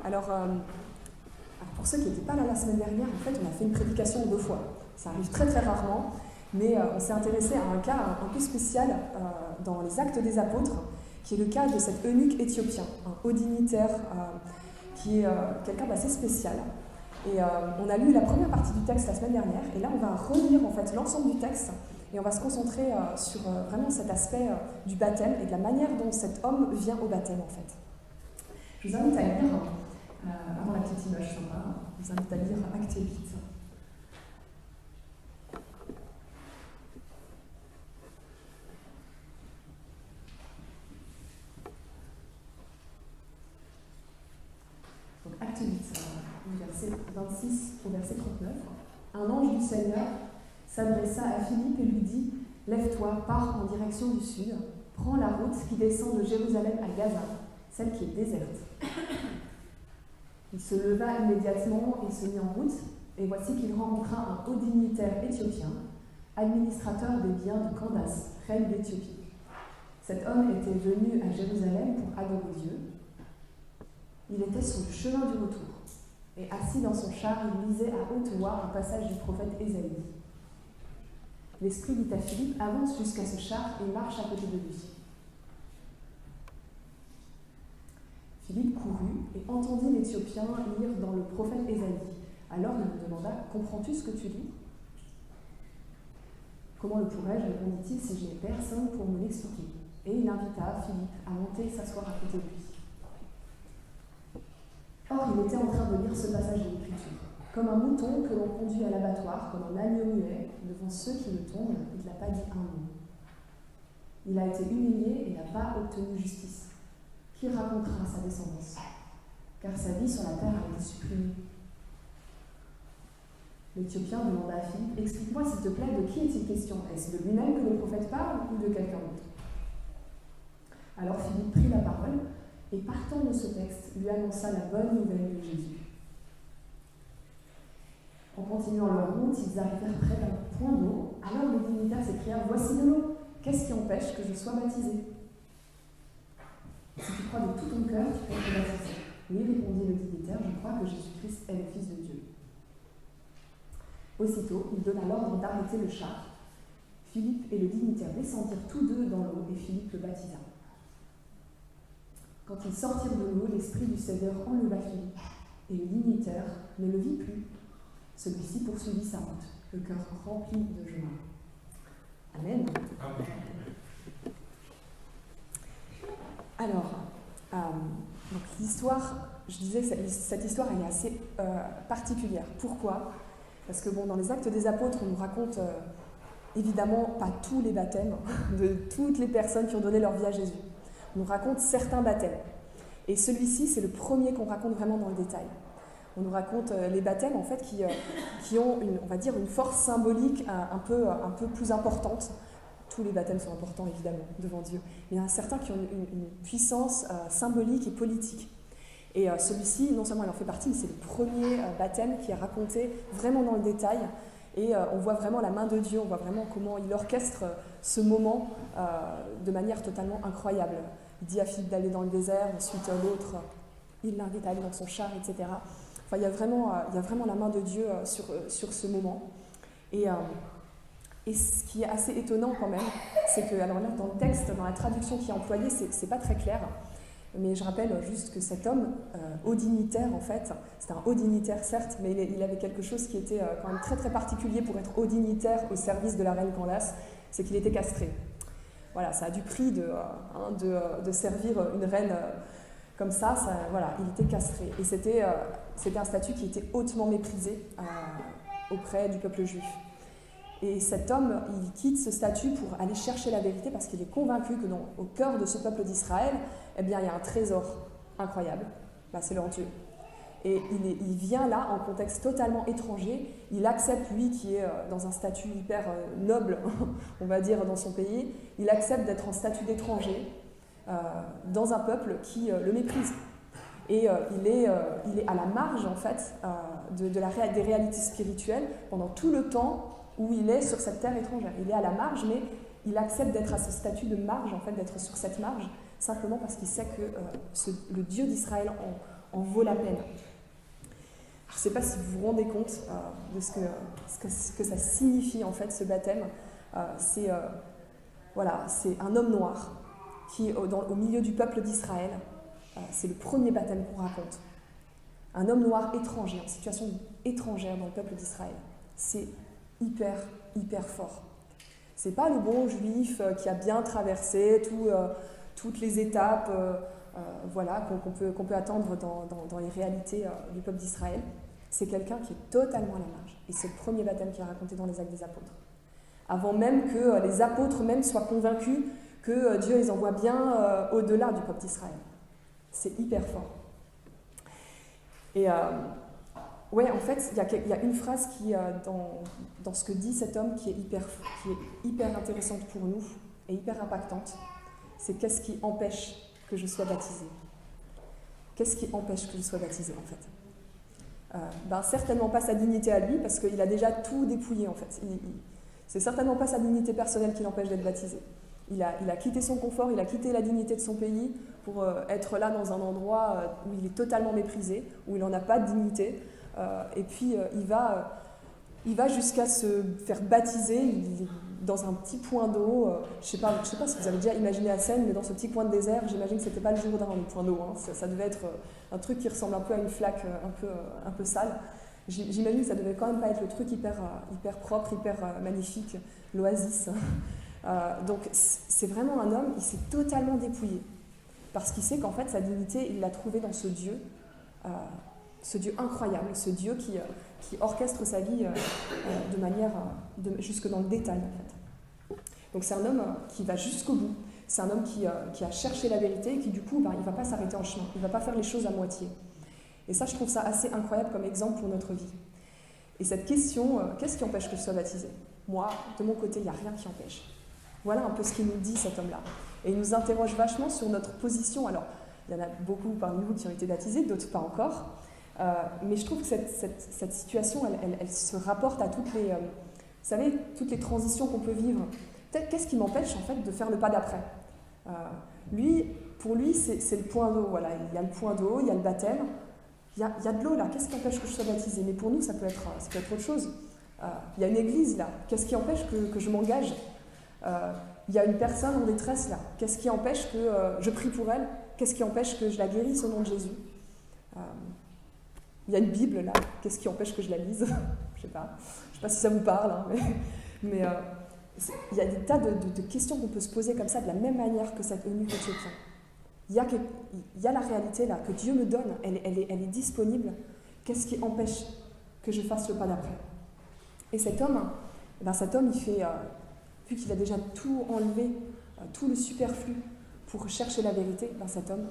Alors, pour ceux qui n'étaient pas là la semaine dernière, en fait, on a fait une prédication 2 fois. Ça arrive très très rarement, mais on s'est intéressé à un cas un peu spécial dans les Actes des Apôtres, qui est le cas de cet eunuque éthiopien, un haut dignitaire qui est quelqu'un d'assez spécial. Et on a lu la première partie du texte la semaine dernière, et là on va relire en fait l'ensemble du texte, et on va se concentrer sur vraiment cet aspect du baptême et de la manière dont cet homme vient au baptême en fait. Je vous invite à lire, avant la petite image sympa, je vous invite à lire Acte 8. Donc Acte 8, du verset 26 au verset 39. Un ange du Seigneur s'adressa à Philippe et lui dit « Lève-toi, pars en direction du sud, prends la route qui descend de Jérusalem à Gaza, celle qui est déserte. » Il se leva immédiatement et se mit en route, et voici qu'il rencontra un haut dignitaire éthiopien, administrateur des biens de Candace, reine d'Éthiopie. Cet homme était venu à Jérusalem pour adorer Dieu. Il était sur le chemin du retour, et assis dans son char, il lisait à haute voix un passage du prophète Ésaïe. L'Esprit dit à Philippe, avance jusqu'à ce char et marche à côté de lui. Philippe courut et entendit l'Éthiopien lire dans le prophète Ésaïe. Alors il lui demanda, comprends-tu ce que tu lis ? Comment le pourrais-je, répondit-il, si je n'ai personne pour me l'expliquer ? Et il invita Philippe à monter et s'asseoir à côté de lui. Or, il était en train de lire ce passage de l'Écriture. Comme un mouton que l'on conduit à l'abattoir, comme un agneau muet, devant ceux qui le tombent, il n'a pas dit un mot. Il a été humilié et n'a pas obtenu justice. Qui racontera sa descendance ? Car sa vie sur la terre a été supprimée. L'Éthiopien demanda à Philippe, explique-moi s'il te plaît, de qui est-il question ? Est-ce de lui-même que le prophète parle ou de quelqu'un d'autre ? Alors Philippe prit la parole et partant de ce texte, lui annonça la bonne nouvelle de Jésus. En continuant leur route, ils arrivèrent près d'un point d'eau. Alors le dignitaire s'écria, voici de l'eau, qu'est-ce qui empêche que je sois baptisé ? Si tu crois de tout ton cœur, tu peux être baptisé. Oui, répondit le dignitaire, je crois que Jésus-Christ est le Fils de Dieu. Aussitôt, il donna l'ordre d'arrêter le char. Philippe et le dignitaire descendirent tous deux dans l'eau et Philippe le baptisa. Quand ils sortirent de l'eau, l'Esprit du Seigneur enleva Philippe, et le dignitaire ne le vit plus. Celui-ci poursuivit sa route, le cœur rempli de joie. Amen. Alors, donc l'histoire, je disais, cette histoire elle est assez particulière. Pourquoi ? Parce que dans les Actes des Apôtres, on nous raconte évidemment pas tous les baptêmes de toutes les personnes qui ont donné leur vie à Jésus. On nous raconte certains baptêmes. Et celui-ci, c'est le premier qu'on raconte vraiment dans le détail. On nous raconte les baptêmes en fait qui ont on va dire une force symbolique un peu plus importante. Tous les baptêmes sont importants évidemment devant Dieu, mais il y en a certains qui ont une puissance symbolique et politique. Et celui-ci, non seulement il en fait partie, mais c'est le premier baptême qui est raconté vraiment dans le détail. Et on voit vraiment la main de Dieu, on voit vraiment comment il orchestre ce moment de manière totalement incroyable. Il dit à Philippe d'aller dans le désert, ensuite l'autre, il l'invite à aller dans son char, etc. Enfin, il y a vraiment la main de Dieu sur ce moment. Et ce qui est assez étonnant quand même, c'est que, alors là, dans le texte, dans la traduction qui est employée, c'est pas très clair, mais je rappelle juste que cet homme, haut dignitaire en fait, c'était un haut dignitaire certes, mais il avait quelque chose qui était quand même très très particulier pour être haut dignitaire au service de la reine Candace, c'est qu'il était castré. Voilà, ça a du prix de servir une reine comme ça, voilà, il était castré. Et c'était un statut qui était hautement méprisé auprès du peuple juif. Et cet homme, il quitte ce statut pour aller chercher la vérité parce qu'il est convaincu que au cœur de ce peuple d'Israël, eh bien, il y a un trésor incroyable, c'est leur Dieu. Et il vient là en contexte totalement étranger, il accepte, lui qui est dans un statut hyper noble, on va dire, dans son pays, il accepte d'être en statut d'étranger dans un peuple qui le méprise. Et il est à la marge, en fait, des réalités spirituelles pendant tout le temps où il est sur cette terre étrangère. Il est à la marge, mais il accepte d'être à ce statut de marge, en fait, d'être sur cette marge, simplement parce qu'il sait que le Dieu d'Israël en vaut la peine. Je ne sais pas si vous vous rendez compte de ce que ça signifie en fait ce baptême. C'est un homme noir qui est au milieu du peuple d'Israël. C'est le premier baptême qu'on raconte. Un homme noir étranger, en situation étrangère dans le peuple d'Israël. C'est hyper, hyper fort. C'est pas le bon juif qui a bien traversé toutes les étapes qu'on peut attendre dans les réalités du peuple d'Israël. C'est quelqu'un qui est totalement à la marge. Et c'est le premier baptême qui est raconté dans les Actes des Apôtres. Avant même que les apôtres même soient convaincus que Dieu les envoie bien au-delà du peuple d'Israël. C'est hyper fort. Et en fait, il y a une phrase qui, dans ce que dit cet homme qui est hyper intéressante pour nous et hyper impactante. C'est qu'est-ce qui empêche que je sois baptisé? Qu'est-ce qui empêche que je sois baptisé en fait? Certainement pas sa dignité à lui, parce qu'il a déjà tout dépouillé en fait. C'est certainement pas sa dignité personnelle qui l'empêche d'être baptisé. Il a quitté son confort, il a quitté la dignité de son pays pour être là dans un endroit où il est totalement méprisé, où il n'en a pas de dignité. Et puis il va jusqu'à se faire baptiser dans un petit point d'eau. Je sais pas si vous avez déjà imaginé la scène, mais dans ce petit coin de désert, j'imagine que c'était pas le Jourdain, le point d'eau. Hein. Ça devait être un truc qui ressemble un peu à une flaque un peu sale. J'imagine que ça devait quand même pas être le truc hyper propre, hyper magnifique, l'oasis. Donc c'est vraiment un homme, il s'est totalement dépouillé. Parce qu'il sait qu'en fait sa dignité, il l'a trouvée dans ce Dieu incroyable, ce Dieu qui orchestre sa vie de manière jusque dans le détail en fait. Donc c'est un homme qui va jusqu'au bout, c'est un homme qui a cherché la vérité et qui du coup il ne va pas s'arrêter en chemin, il ne va pas faire les choses à moitié. Et ça je trouve ça assez incroyable comme exemple pour notre vie. Et cette question, qu'est-ce qui empêche que je sois baptisé? Moi, de mon côté, il n'y a rien qui empêche. Voilà un peu ce qu'il nous dit cet homme-là. Et il nous interroge vachement sur notre position. Alors, il y en a beaucoup parmi vous qui ont été baptisés, d'autres pas encore. Mais je trouve que cette situation, elle se rapporte à toutes les transitions qu'on peut vivre. Peut-être qu'est-ce qui m'empêche en fait de faire le pas d'après? Pour lui, c'est le point d'eau. Voilà, il y a le point d'eau, il y a le baptême, il y a de l'eau là. Qu'est-ce qui empêche que je sois baptisé? Mais pour nous, ça peut être autre chose. Il y a une église là. Qu'est-ce qui empêche que je m'engage? Il y a une personne en détresse là. Qu'est-ce qui empêche que je prie pour elle? Qu'est-ce qui empêche que je la guérisse au nom de Jésus? Il y a une Bible là. Qu'est-ce qui empêche que je la lise? Je sais pas si ça vous parle, hein, mais il y a des tas de questions qu'on peut se poser comme ça de la même manière que cette eunuque éthiopien. Il y a la réalité là que Dieu me donne. Elle est disponible. Qu'est-ce qui empêche que je fasse le pas d'après? Et cet homme, il fait, vu qu'il a déjà tout enlevé, tout le superflu pour chercher la vérité, cet homme,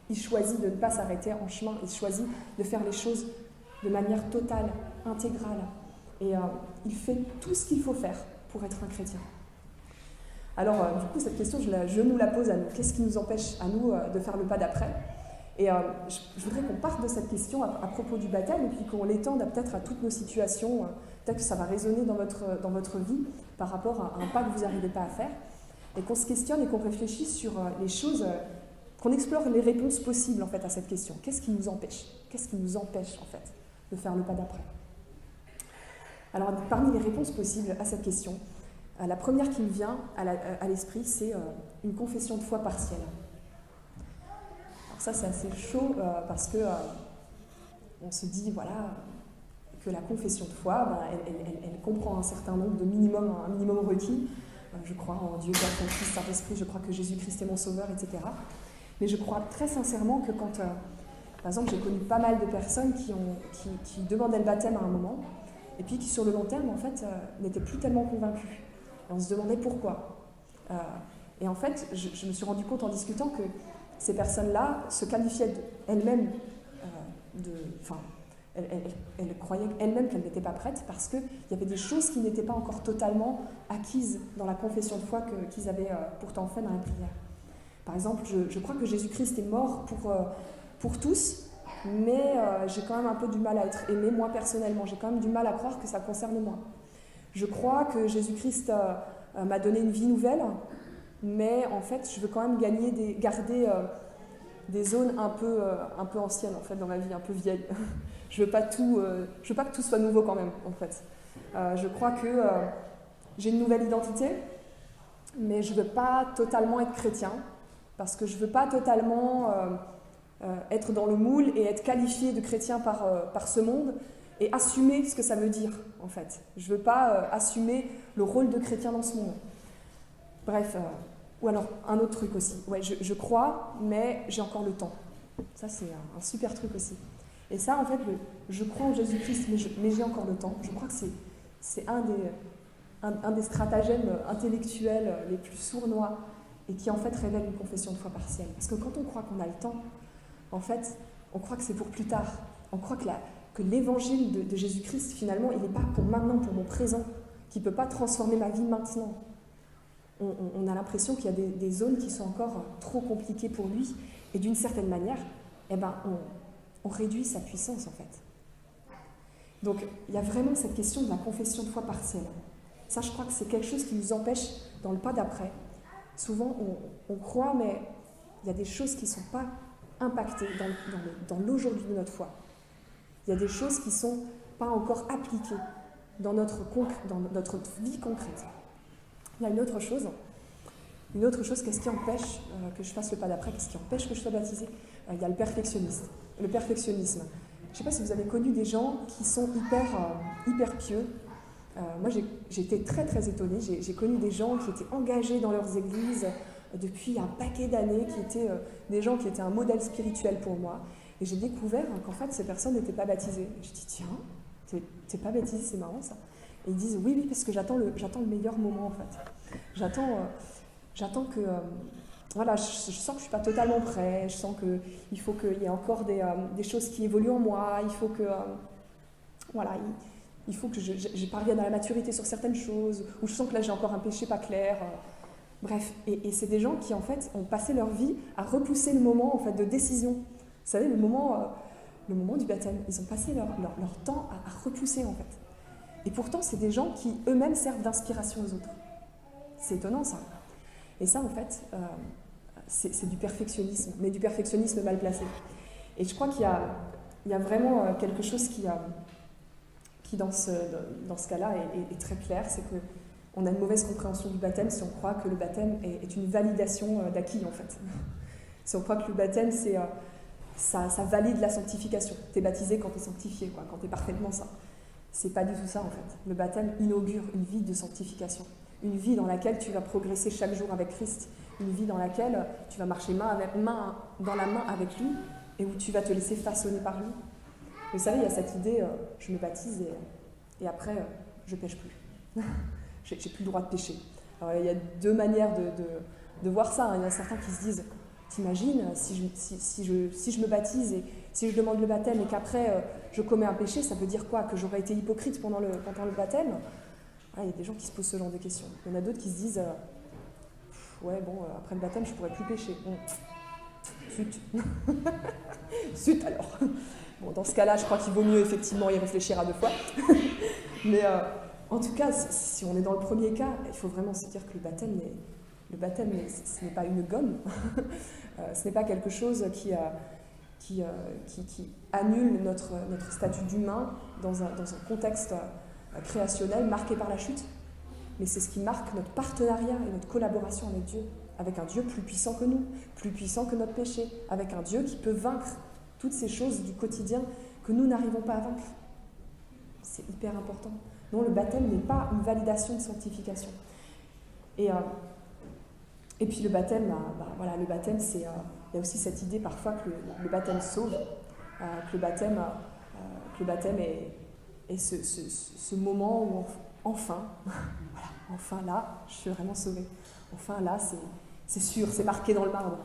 il choisit de ne pas s'arrêter en chemin, il choisit de faire les choses de manière totale, intégrale. Et il fait tout ce qu'il faut faire pour être un chrétien. Alors, du coup, cette question, je nous la pose à nous. Qu'est-ce qui nous empêche, à nous, de faire le pas d'après? Et je voudrais qu'on parte de cette question à propos du baptême et puis qu'on l'étende peut-être à toutes nos situations. Peut-être que ça va résonner dans votre vie par rapport à un pas que vous n'arrivez pas à faire. Et qu'on se questionne et qu'on réfléchisse sur les choses, qu'on explore les réponses possibles en fait, à cette question. Qu'est-ce qui nous empêche? Qu'est-ce qui nous empêche en fait, de faire le pas d'après? Alors, parmi les réponses possibles à cette question, la première qui me vient à l'esprit, c'est une confession de foi partielle. Alors ça, c'est assez chaud parce que on se dit, voilà, que la confession de foi, elle comprend un certain nombre de un minimum requis. Je crois en Dieu, Père, Fils, Saint-Esprit, je crois que Jésus-Christ est mon sauveur, etc. Mais je crois très sincèrement que quand, par exemple, j'ai connu pas mal de personnes qui demandaient le baptême à un moment, et puis qui, sur le long terme, en fait, n'étaient plus tellement convaincus. Et on se demandait pourquoi. Et en fait, je me suis rendu compte en discutant que ces personnes-là se qualifiaient elles-mêmes elles croyaient elles-mêmes qu'elles n'étaient pas prêtes parce qu'il y avait des choses qui n'étaient pas encore totalement acquises dans la confession de foi qu'ils avaient pourtant fait dans la prière. Par exemple, je crois que Jésus-Christ est mort pour tous, mais j'ai quand même un peu du mal à être aimé, moi personnellement. J'ai quand même du mal à croire que ça concerne moi. Je crois que Jésus-Christ m'a donné une vie nouvelle, mais en fait, je veux quand même garder des zones un peu anciennes en fait dans ma vie, un peu vieilles. Je veux pas que tout soit nouveau quand même en fait. Je crois que j'ai une nouvelle identité, mais je veux pas totalement être chrétien, parce que je veux pas totalement être dans le moule et être qualifié de chrétien par ce monde et assumer ce que ça veut dire en fait. Je veux pas assumer le rôle de chrétien dans ce monde. Bref, ou alors un autre truc aussi. Ouais, je crois, mais j'ai encore le temps. Ça c'est un super truc aussi. Et ça en fait, je crois en Jésus-Christ, mais j'ai encore le temps. Je crois que c'est un des stratagèmes intellectuels les plus sournois et qui en fait révèle une confession de foi partielle. Parce que quand on croit qu'on a le temps, en fait, on croit que c'est pour plus tard. On croit que l'évangile de Jésus-Christ, finalement, il n'est pas pour maintenant, pour mon présent, qui ne peut pas transformer ma vie maintenant. On a l'impression qu'il y a des zones qui sont encore trop compliquées pour lui, et d'une certaine manière, eh ben, on réduit sa puissance, en fait. Donc, il y a vraiment cette question de la confession de foi partielle. Ça, je crois que c'est quelque chose qui nous empêche dans le pas d'après. Souvent, on croit, mais il y a des choses qui ne sont pas impactées dans l'aujourd'hui de notre foi. Il y a des choses qui ne sont pas encore appliquées dans notre vie concrète. Il y a une autre chose, qu'est-ce qui empêche que je fasse le pas d'après, qu'est-ce qui empêche que je sois baptisée? Il y a le perfectionnisme. Je ne sais pas si vous avez connu des gens qui sont hyper pieux. Moi, j'ai été très très étonnée. J'ai connu des gens qui étaient engagés dans leurs églises depuis un paquet d'années, qui étaient des gens qui étaient un modèle spirituel pour moi. Et j'ai découvert qu'en fait, ces personnes n'étaient pas baptisées. Et je dis, tiens, t'es pas baptisé, c'est marrant ça. Et ils disent, oui, parce que j'attends le meilleur moment en fait. J'attends que... voilà, je sens que je ne suis pas totalement prêt, je sens qu'il faut qu'il y ait encore des choses qui évoluent en moi, il faut que... voilà, il faut que je parvienne à la maturité sur certaines choses, ou je sens que là j'ai encore un péché pas clair. Bref, et c'est des gens qui en fait ont passé leur vie à repousser le moment en fait, de décision. Vous savez, le moment du baptême, ils ont passé leur temps à repousser en fait. Et pourtant, c'est des gens qui eux-mêmes servent d'inspiration aux autres. C'est étonnant ça. Et ça en fait, c'est du perfectionnisme, mais du perfectionnisme mal placé. Et je crois qu'il y a vraiment quelque chose qui dans ce cas-là est très clair, c'est qu'on a une mauvaise compréhension du baptême si on croit que le baptême est une validation d'acquis en fait. Si on croit que le baptême, ça valide la sanctification. Tu es baptisé quand tu es sanctifié, quand tu es parfaitement saint. C'est pas du tout ça en fait. Le baptême inaugure une vie de sanctification, une vie dans laquelle tu vas progresser chaque jour avec Christ, une vie dans laquelle tu vas marcher main dans la main avec lui et où tu vas te laisser façonner par lui. Vous savez, il y a cette idée, je me baptise et après, je pêche plus. J'ai plus le droit de pécher. Alors, il y a deux manières de voir ça. Il y en a certains qui se disent, t'imagines, si je me baptise et si je demande le baptême et qu'après je commets un péché, ça veut dire quoi? Que j'aurais été hypocrite pendant le baptême? Il y a des gens qui se posent ce genre de questions. Il y en a d'autres qui se disent, ouais, bon, après le baptême, je pourrais plus pécher. Bon. Zut. Zut alors. Bon, dans ce cas-là, je crois qu'il vaut mieux effectivement y réfléchir à deux fois. Mais en tout cas, si on est dans le premier cas, il faut vraiment se dire que le baptême, ce n'est pas une gomme. Ce n'est pas quelque chose qui annule notre statut d'humain dans un contexte créationnel marqué par la chute. Mais c'est ce qui marque notre partenariat et notre collaboration avec Dieu. Avec un Dieu plus puissant que nous, plus puissant que notre péché. Avec un Dieu qui peut vaincre toutes ces choses du quotidien que nous n'arrivons pas à vaincre. C'est hyper important. Non, le baptême n'est pas une validation de sanctification. Et puis le baptême, voilà, le baptême, il y a aussi cette idée parfois que le baptême sauve, que le baptême est ce moment où enfin, voilà, enfin là, je suis vraiment sauvée. Enfin là, c'est sûr, c'est marqué dans le marbre.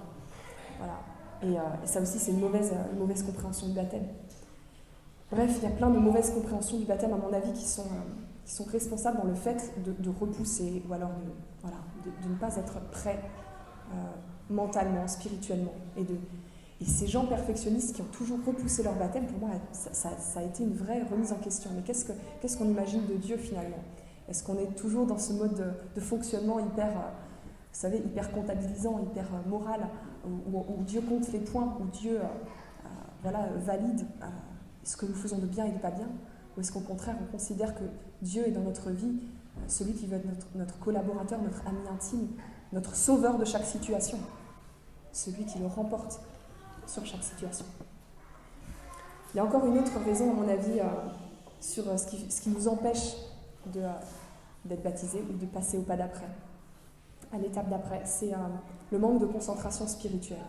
Voilà. Et ça aussi, c'est une mauvaise compréhension du baptême. Bref, il y a plein de mauvaises compréhensions du baptême, à mon avis, qui sont responsables dans le fait de repousser, ou alors de ne pas être prêt mentalement, spirituellement. Et ces gens perfectionnistes qui ont toujours repoussé leur baptême, pour moi, ça a été une vraie remise en question. Mais qu'est-ce qu'on imagine de Dieu finalement? Est-ce qu'on est toujours dans ce mode de fonctionnement hyper comptabilisant, hyper moral, où Dieu compte les points, où Dieu valide ce que nous faisons de bien et de pas bien, ou est-ce qu'au contraire on considère que Dieu est dans notre vie celui qui veut être notre collaborateur, notre ami intime, notre sauveur de chaque situation, celui qui le remporte sur chaque situation. Il y a encore une autre raison, à mon avis, sur ce qui nous empêche d'être baptisés ou de passer au pas d'après, à l'étape d'après, c'est le manque de concentration spirituelle.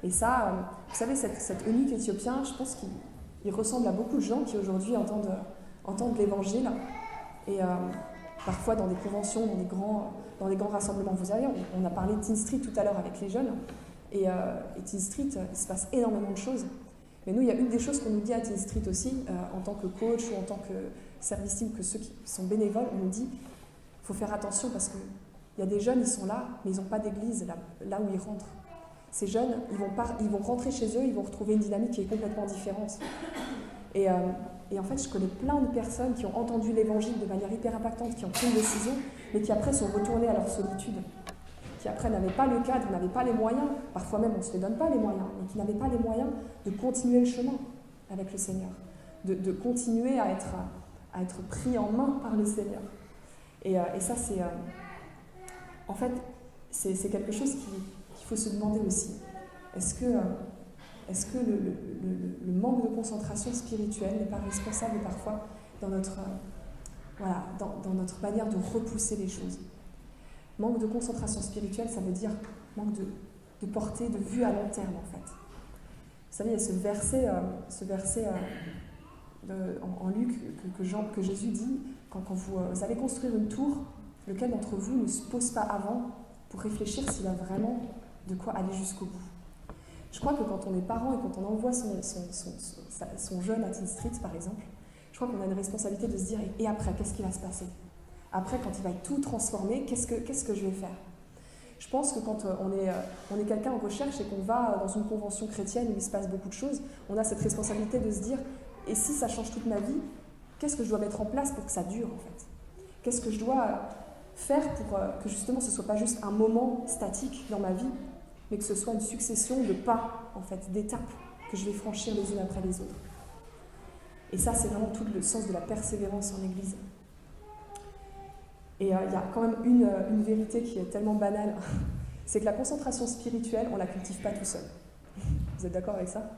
Et ça, vous savez, cet eunuque éthiopien, je pense qu'il ressemble à beaucoup de gens qui aujourd'hui entendent l'évangile et parfois dans des conventions, dans des grands rassemblements. Vous savez, on a parlé de Teen Street tout à l'heure avec les jeunes et Teen Street, il se passe énormément de choses. Mais nous, il y a une des choses qu'on nous dit à Teen Street aussi, en tant que coach ou en tant que service team, que ceux qui sont bénévoles, on nous dit qu'il faut faire attention parce qu'il y a des jeunes, ils sont là, mais ils n'ont pas d'église là où ils rentrent. Ces jeunes, ils vont rentrer chez eux, ils vont retrouver une dynamique qui est complètement différente. Et en fait, je connais plein de personnes qui ont entendu l'évangile de manière hyper impactante, qui ont pris une décision, mais qui après sont retournées à leur solitude, qui après n'avaient pas le cadre, n'avaient pas les moyens, parfois même on ne se les donne pas les moyens, mais qui n'avaient pas les moyens de continuer le chemin avec le Seigneur, de continuer à être pris en main par le Seigneur. Et ça, en fait, c'est quelque chose qu'il faut se demander aussi. Est-ce que le manque de concentration spirituelle n'est pas responsable parfois dans notre manière de repousser les choses? Manque de concentration spirituelle, ça veut dire manque de portée, de vue à long terme, en fait. Vous savez, il y a ce verset en Luc que Jésus dit, quand vous allez construire une tour, lequel d'entre vous ne se pose pas avant pour réfléchir s'il a vraiment de quoi aller jusqu'au bout. Je crois que quand on est parent et quand on envoie son jeune à Teen Street, par exemple, je crois qu'on a une responsabilité de se dire « et après, qu'est-ce qui va se passer ?» Après, quand il va être tout transformé, qu'est-ce que je vais faire? Je pense que quand on est quelqu'un en recherche et qu'on va dans une convention chrétienne où il se passe beaucoup de choses, on a cette responsabilité de se dire « et si ça change toute ma vie, qu'est-ce que je dois mettre en place pour que ça dure en fait? Qu'est-ce que je dois faire pour que justement ce ne soit pas juste un moment statique dans ma vie, mais que ce soit une succession de pas, en fait, d'étapes que je vais franchir les unes après les autres. » Et ça, c'est vraiment tout le sens de la persévérance en Église. Et il y a quand même une vérité qui est tellement banale, c'est que la concentration spirituelle, on ne la cultive pas tout seul. Vous êtes d'accord avec ça?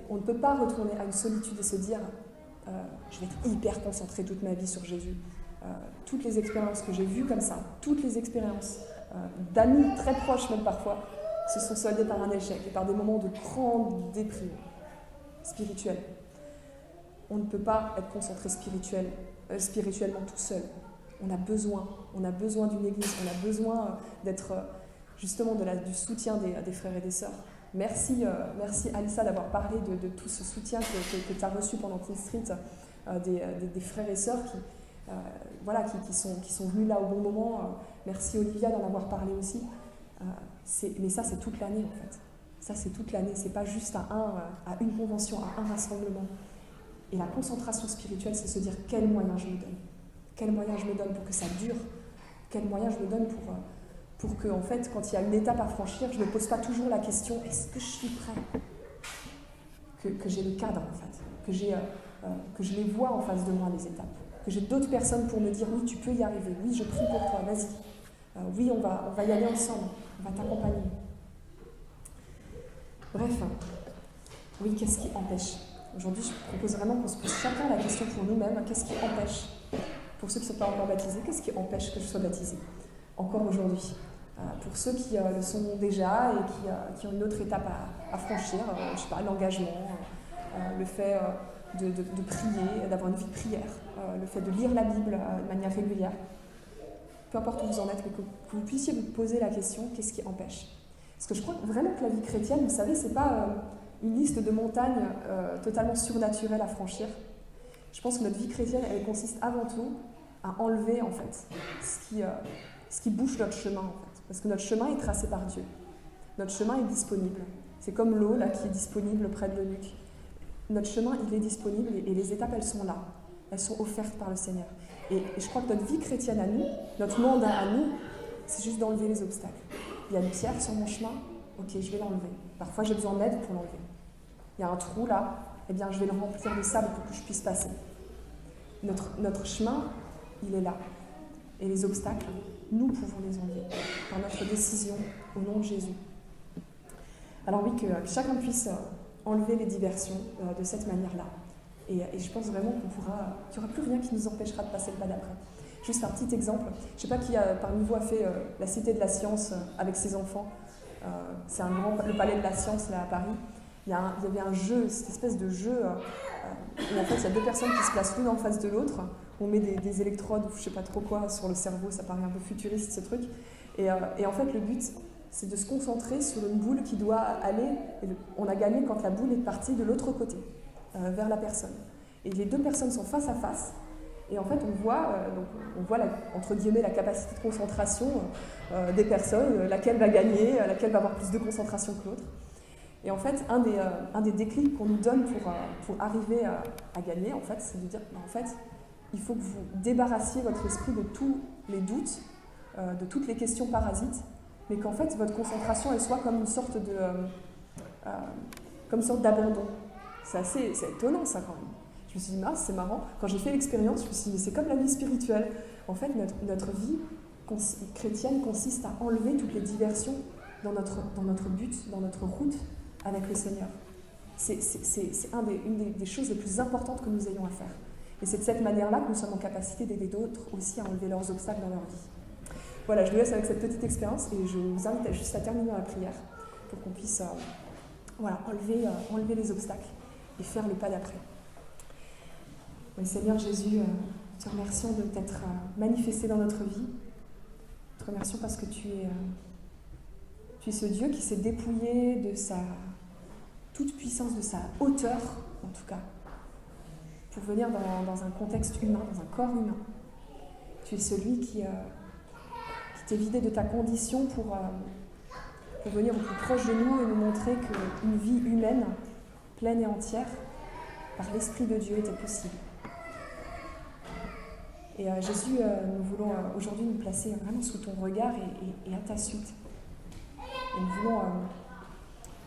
On ne peut pas retourner à une solitude et se dire je vais être hyper concentré toute ma vie sur Jésus. Toutes les expériences que j'ai vues comme ça, toutes les expériences d'amis très proches même parfois, se sont soldées par un échec et par des moments de grande déprime spirituelle. On ne peut pas être concentré spirituellement tout seul. On a besoin d'une église, on a besoin d'être justement du soutien des frères et des sœurs. Merci Alissa d'avoir parlé de tout ce soutien que tu as reçu pendant Teen Street, des frères et sœurs qui sont venus là au bon moment. Merci Olivia d'en avoir parlé aussi. Mais ça, c'est toute l'année en fait. Ça, c'est toute l'année. C'est pas juste à une convention, à un rassemblement. Et la concentration spirituelle, c'est se dire quels moyens je me donne. Quels moyens je me donne pour que ça dure. Quels moyens je me donne pour que, en fait, quand il y a une étape à franchir, je ne me pose pas toujours la question est-ce que je suis prêt? Que j'ai le cadre en fait. Que je les vois en face de moi, les étapes. Que j'ai d'autres personnes pour me dire oui, tu peux y arriver. Oui, je prie pour toi, vas-y. Oui, on va y aller ensemble. On va t'accompagner. Bref, oui, qu'est-ce qui empêche? Aujourd'hui, je propose vraiment qu'on se pose chacun la question pour nous-mêmes. Qu'est-ce qui empêche? Pour ceux qui ne sont pas encore baptisés, qu'est-ce qui empêche que je sois baptisé encore aujourd'hui? Pour ceux qui le sont déjà et qui ont une autre étape à franchir, je ne sais pas, l'engagement, le fait de prier, d'avoir une vie de prière, le fait de lire la Bible de manière régulière. Peu importe où vous en êtes, mais que vous puissiez vous poser la question, qu'est-ce qui empêche? Parce que je crois vraiment que la vie chrétienne, vous savez, ce n'est pas une liste de montagnes totalement surnaturelles à franchir. Je pense que notre vie chrétienne, elle consiste avant tout à enlever, en fait, ce qui bouche notre chemin, en fait. Parce que notre chemin est tracé par Dieu. Notre chemin est disponible. C'est comme l'eau, là, qui est disponible près de l'eunuque. Notre chemin, il est disponible et les étapes, elles sont là. Elles sont offertes par le Seigneur. Et je crois que notre vie chrétienne à nous, notre mandat à nous, c'est juste d'enlever les obstacles. Il y a une pierre sur mon chemin, ok, je vais l'enlever. Parfois, j'ai besoin d'aide pour l'enlever. Il y a un trou là, eh bien, je vais le remplir de sable pour que je puisse passer. Notre chemin, il est là. Et les obstacles, nous pouvons les enlever par notre décision au nom de Jésus. Alors oui, que chacun puisse enlever les diversions de cette manière-là. Et je pense vraiment qu'il n'y aura plus rien qui nous empêchera de passer le pas d'après. Juste un petit exemple. Je ne sais pas qui parmi vous a fait la Cité de la Science avec ses enfants. C'est le palais de la Science là à Paris. Il y avait un jeu, cette espèce de jeu où en fait il y a deux personnes qui se placent l'une en face de l'autre. On met des électrodes ou je ne sais pas trop quoi sur le cerveau, ça paraît un peu futuriste ce truc. Et en fait le but c'est de se concentrer sur une boule qui doit aller, on a gagné quand la boule est partie de l'autre côté, vers la personne. Et les deux personnes sont face à face. Et en fait, on voit entre guillemets, la capacité de concentration des personnes, laquelle va gagner, laquelle va avoir plus de concentration que l'autre. Et en fait, un des déclics qu'on nous donne pour arriver à gagner, en fait, c'est de dire, en fait, il faut que vous débarrassiez votre esprit de tous les doutes, de toutes les questions parasites, mais qu'en fait, votre concentration, elle soit comme une sorte d'abandon. C'est étonnant, ça, quand même. Je me suis dit, c'est marrant. Quand j'ai fait l'expérience, je me suis dit, mais c'est comme la vie spirituelle. En fait, notre vie chrétienne consiste à enlever toutes les diversions dans notre but, dans notre route avec le Seigneur. C'est une des choses les plus importantes que nous ayons à faire. Et c'est de cette manière-là que nous sommes en capacité d'aider d'autres aussi à enlever leurs obstacles dans leur vie. Voilà, je vous laisse avec cette petite expérience et je vous invite juste à terminer dans la prière pour qu'on puisse enlever les obstacles et faire le pas d'après. Oui, Seigneur Jésus, te remercions de t'être manifesté dans notre vie. Te remercions parce que tu es ce Dieu qui s'est dépouillé de sa toute puissance, de sa hauteur, en tout cas, pour venir dans un contexte humain, dans un corps humain. Tu es celui qui t'est vidé de ta condition pour venir au plus proche de nous et nous montrer qu'une vie humaine, pleine et entière, par l'Esprit de Dieu était possible. Et Jésus, nous voulons aujourd'hui nous placer vraiment sous ton regard et à ta suite. Et nous voulons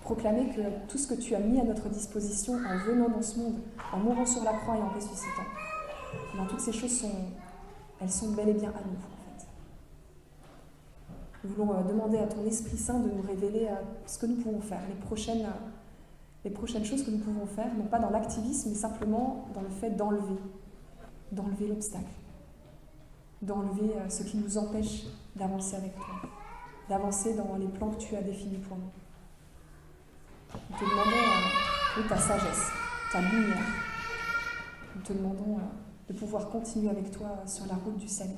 proclamer que tout ce que tu as mis à notre disposition en venant dans ce monde, en mourant sur la croix et en ressuscitant, toutes ces choses elles sont bel et bien à nous, en fait. Nous voulons demander à ton Esprit Saint de nous révéler ce que nous pouvons faire, les prochaines choses que nous pouvons faire, non pas dans l'activisme, mais simplement dans le fait d'enlever l'obstacle, d'enlever ce qui nous empêche d'avancer avec toi, d'avancer dans les plans que tu as définis pour nous. Nous te demandons ta sagesse, ta lumière. Nous te demandons de pouvoir continuer avec toi sur la route du salut,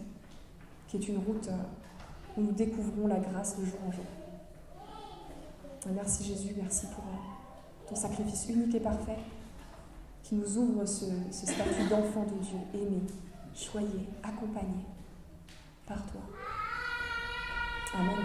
qui est une route où nous découvrons la grâce de jour en jour. Et merci Jésus, merci pour ton sacrifice unique et parfait, qui nous ouvre ce statut d'enfant de Dieu, aimé, choyé, accompagné par toi. Amen.